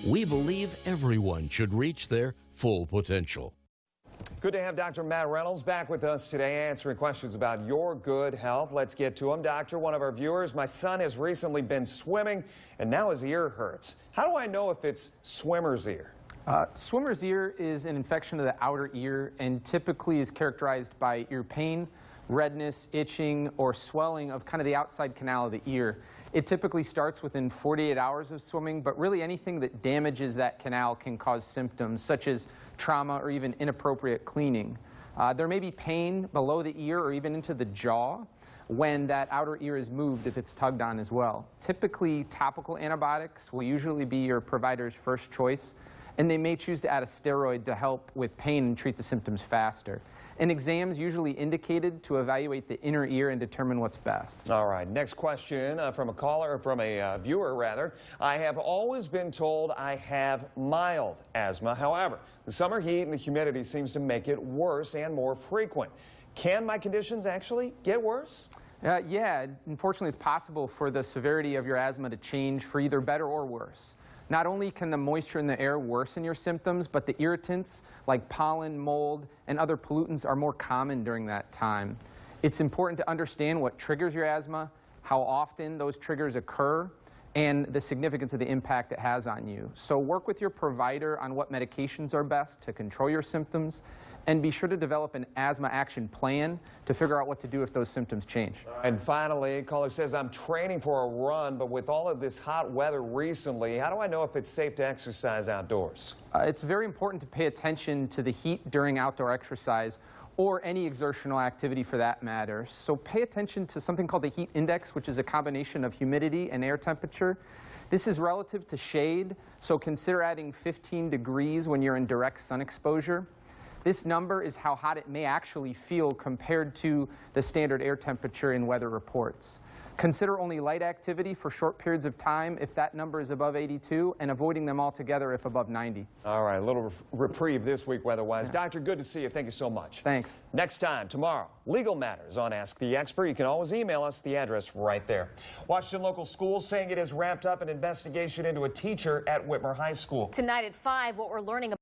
We believe everyone should reach their full potential. Good to have Dr. Matt Rennels back with us today, answering questions about your good health. Let's get to him. Doctor, one of our viewers, my son has recently been swimming and now his ear hurts. How do I know if it's swimmer's ear? Swimmer's ear is an infection of the outer ear and typically is characterized by ear pain, redness, itching, or swelling of kind of the outside canal of the ear. It typically starts within 48 hours of swimming, but really anything that damages that canal can cause symptoms such as trauma or even inappropriate cleaning. There may be pain below the ear or even into the jaw when that outer ear is moved if it's tugged on as well. Typically, topical antibiotics will usually be your provider's first choice, and they may choose to add a steroid to help with pain and treat the symptoms faster. An exam is usually indicated to evaluate the inner ear and determine what's best. All right, next question from a viewer rather. I have always been told I have mild asthma. However, the summer heat and the humidity seems to make it worse and more frequent. Can my conditions actually get worse? Yeah, unfortunately it's possible for the severity of your asthma to change for either better or worse. Not only can the moisture in the air worsen your symptoms, but the irritants like pollen, mold, and other pollutants are more common during that time. It's important to understand what triggers your asthma, how often those triggers occur, and the significance of the impact it has on you. So work with your provider on what medications are best to control your symptoms, and be sure to develop an asthma action plan to figure out what to do if those symptoms change. And finally, caller says, I'm training for a run, but with all of this hot weather recently, how do I know if it's safe to exercise outdoors? It's very important to pay attention to the heat during outdoor exercise or any exertional activity for that matter. So pay attention to something called the heat index, which is a combination of humidity and air temperature. This is relative to shade, so consider adding 15 degrees when you're in direct sun exposure. This number is how hot it may actually feel compared to the standard air temperature in weather reports. Consider only light activity for short periods of time if that number is above 82, and avoiding them altogether if above 90. All right, a little reprieve this week weather-wise. Yeah. Doctor, good to see you. Thank you so much. Thanks. Next time, tomorrow, legal matters on Ask the Expert. You can always email us, the address right there. Washington local schools saying it has wrapped up an investigation into a teacher at Whitmer High School. Tonight at 5, what we're learning about